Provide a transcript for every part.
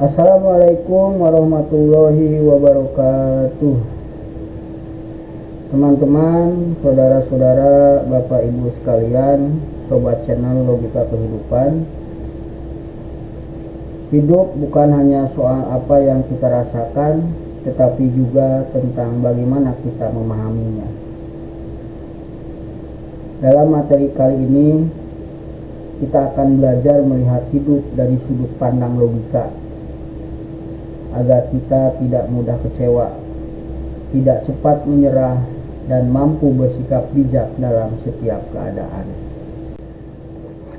Assalamualaikum warahmatullahi wabarakatuh. Teman-teman, saudara-saudara, Bapak Ibu sekalian, sobat channel Logika Kehidupan. Hidup bukan hanya soal apa yang kita rasakan, tetapi juga tentang bagaimana kita memahaminya. Dalam materi kali ini, kita akan belajar melihat hidup dari sudut pandang logika, agar kita tidak mudah kecewa, tidak cepat menyerah, dan mampu bersikap bijak dalam setiap keadaan.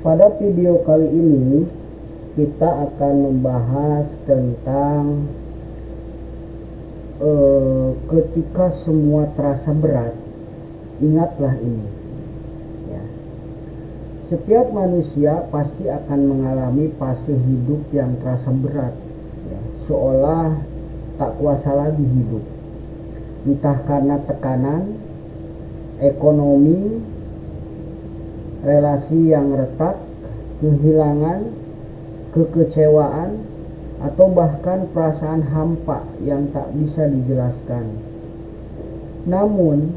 Pada video kali ini, kita akan membahas tentang ketika semua terasa berat. Ingatlah ini. Ya. Setiap manusia pasti akan mengalami fase hidup yang terasa berat. Seolah tak kuasa lagi hidup, entah karena tekanan ekonomi, relasi yang retak, kehilangan, kekecewaan, atau bahkan perasaan hampa yang tak bisa dijelaskan. Namun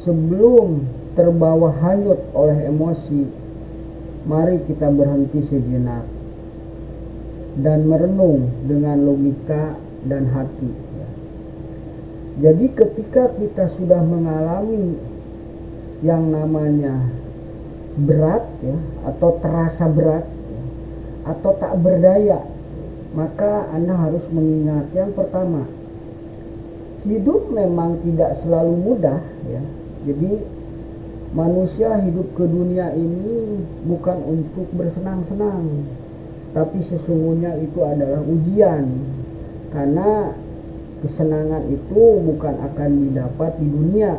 sebelum terbawa hanyut oleh emosi, mari kita berhenti sejenak dan merenung dengan logika dan hati. Jadi ketika kita sudah mengalami yang namanya berat atau terasa berat atau tak berdaya, maka Anda harus mengingat yang pertama, hidup memang tidak selalu mudah Jadi manusia hidup ke dunia ini bukan untuk bersenang-senang, tapi sesungguhnya itu adalah ujian, karena kesenangan itu bukan akan didapat di dunia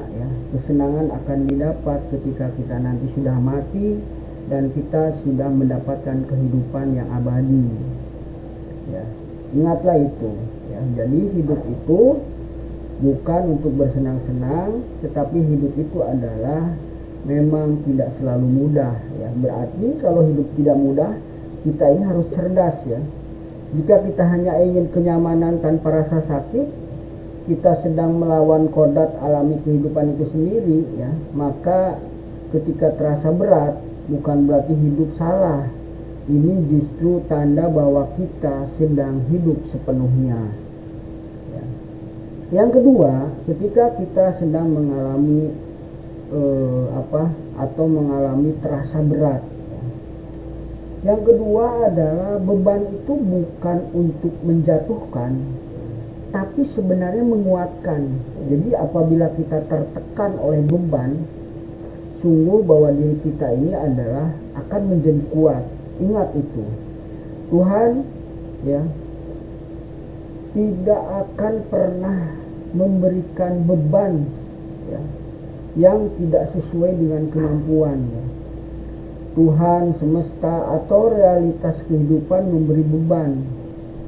kesenangan akan didapat ketika kita nanti sudah mati dan kita sudah mendapatkan kehidupan yang abadi. Ingatlah itu Jadi hidup itu bukan untuk bersenang-senang, tetapi hidup itu adalah memang tidak selalu mudah Berarti kalau hidup tidak mudah, kita ini harus cerdas Jika kita hanya ingin kenyamanan tanpa rasa sakit, kita sedang melawan kodrat alami kehidupan itu sendiri maka ketika terasa berat, bukan berarti hidup salah. Ini justru tanda bahwa kita sedang hidup sepenuhnya. Yang kedua, ketika kita sedang mengalami atau mengalami terasa berat, yang kedua adalah beban itu bukan untuk menjatuhkan, tapi sebenarnya menguatkan. Jadi apabila kita tertekan oleh beban, sungguh bahwa diri kita ini adalah akan menjadi kuat. Ingat itu. Tuhan tidak akan pernah memberikan beban yang tidak sesuai dengan kemampuan. Tuhan semesta atau realitas kehidupan memberi beban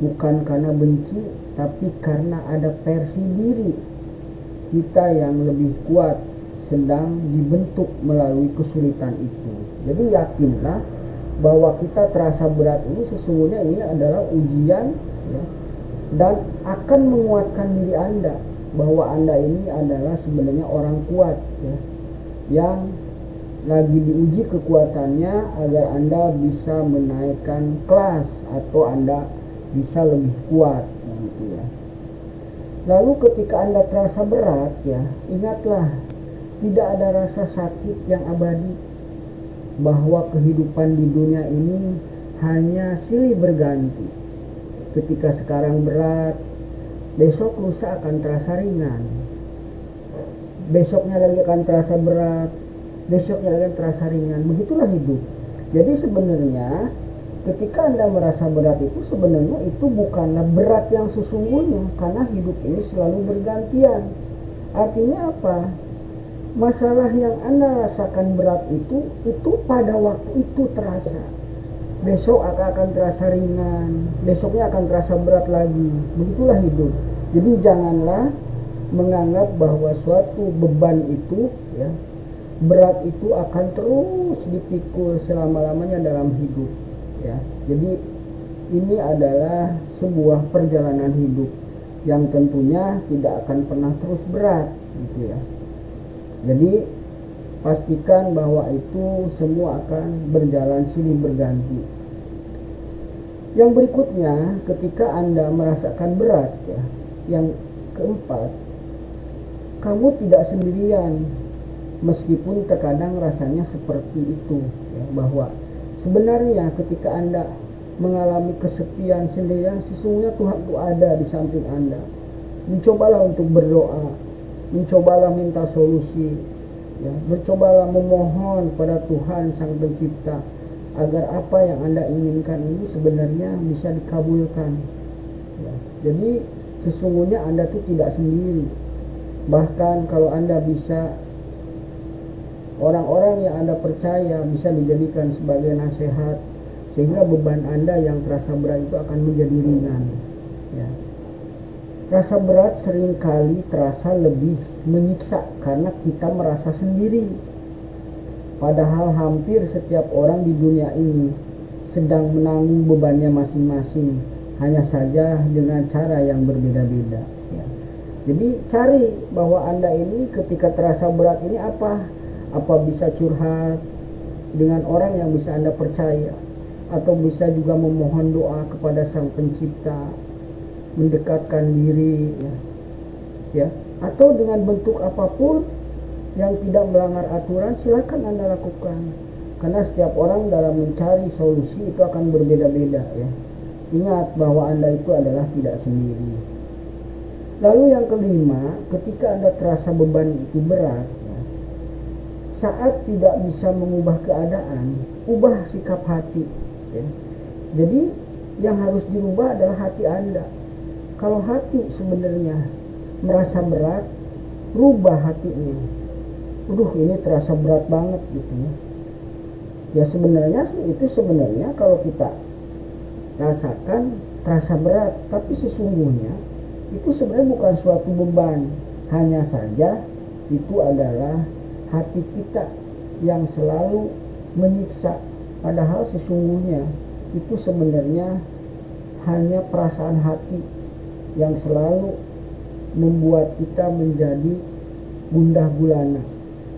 bukan karena benci, tapi karena ada versi diri kita yang lebih kuat sedang dibentuk melalui kesulitan itu. Jadi yakinlah bahwa kita terasa berat ini sesungguhnya ini adalah ujian dan akan menguatkan diri Anda bahwa Anda ini adalah sebenarnya orang kuat yang lagi diuji kekuatannya agar Anda bisa menaikkan kelas atau Anda bisa lebih kuat Lalu ketika Anda terasa berat ingatlah tidak ada rasa sakit yang abadi, bahwa kehidupan di dunia ini hanya silih berganti. Ketika sekarang berat, besok lusa akan terasa ringan, besoknya lagi akan terasa berat, besoknya lagi terasa ringan. Begitulah hidup. Jadi sebenarnya ketika Anda merasa berat itu sebenarnya itu bukanlah berat yang sesungguhnya, karena hidup ini selalu bergantian. Artinya apa? Masalah yang Anda rasakan berat itu pada waktu itu terasa. Besok akan terasa ringan, besoknya akan terasa berat lagi. Begitulah hidup. Jadi janganlah menganggap bahwa suatu beban itu berat itu akan terus dipikul selama-lamanya dalam hidup Jadi ini adalah sebuah perjalanan hidup yang tentunya tidak akan pernah terus berat gitu ya. Jadi pastikan bahwa itu semua akan berjalan silih berganti. Yang berikutnya, ketika Anda merasakan berat ya, yang keempat, kamu tidak sendirian. Meskipun terkadang rasanya seperti itu ya, bahwa sebenarnya ketika Anda mengalami kesepian sendirian, sesungguhnya Tuhan itu ada di samping Anda. Mencobalah untuk berdoa, mencobalah minta solusi ya, mencobalah memohon pada Tuhan Sang Pencipta agar apa yang Anda inginkan ini sebenarnya bisa dikabulkan ya. Jadi sesungguhnya Anda itu tidak sendiri. Bahkan kalau Anda bisa, orang-orang yang Anda percaya bisa dijadikan sebagai nasihat, sehingga beban Anda yang terasa berat itu akan menjadi ringan ya. Rasa berat seringkali terasa lebih menyiksa karena kita merasa sendiri. Padahal hampir setiap orang di dunia ini sedang menanggung bebannya masing-masing, hanya saja dengan cara yang berbeda-beda ya. Jadi cari bahwa Anda ini ketika terasa berat ini apa bisa curhat dengan orang yang bisa Anda percaya, atau bisa juga memohon doa kepada Sang Pencipta, mendekatkan diri ya, atau dengan bentuk apapun yang tidak melanggar aturan, silakan Anda lakukan. Karena setiap orang dalam mencari solusi itu akan berbeda-beda ya. Ingat bahwa Anda itu adalah tidak sendiri. Lalu yang kelima, ketika Anda terasa beban itu berat ya, saat tidak bisa mengubah keadaan, ubah sikap hati ya. Jadi yang harus dirubah adalah hati Anda. Kalau hati sebenarnya merasa berat, rubah hatinya. Ini terasa berat banget gitu ya. Ya sebenarnya sih itu sebenarnya kalau kita rasakan terasa berat, tapi sesungguhnya itu sebenarnya bukan suatu beban. Hanya saja itu adalah hati kita yang selalu menyiksa. Padahal sesungguhnya itu sebenarnya hanya perasaan hati yang selalu membuat kita menjadi gundah gulana.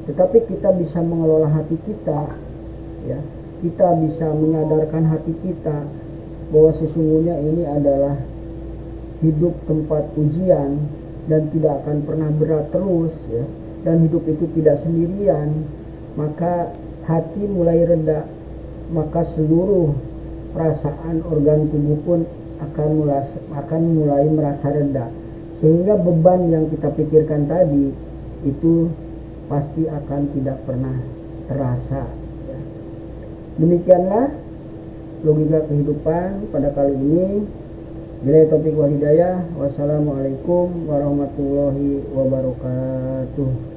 Tetapi kita bisa mengelola hati kita ya. Kita bisa menyadarkan hati kita bahwa sesungguhnya ini adalah hidup tempat ujian dan tidak akan pernah berat terus ya. Dan hidup itu tidak sendirian. Maka hati mulai reda, maka seluruh perasaan organ tubuh pun akan mulai merasa reda, sehingga beban yang kita pikirkan tadi itu pasti akan tidak pernah terasa ya. Demikianlah logika kehidupan pada kali ini. Billahi taufiq wal hidayah. Wassalamualaikum warahmatullahi wabarakatuh.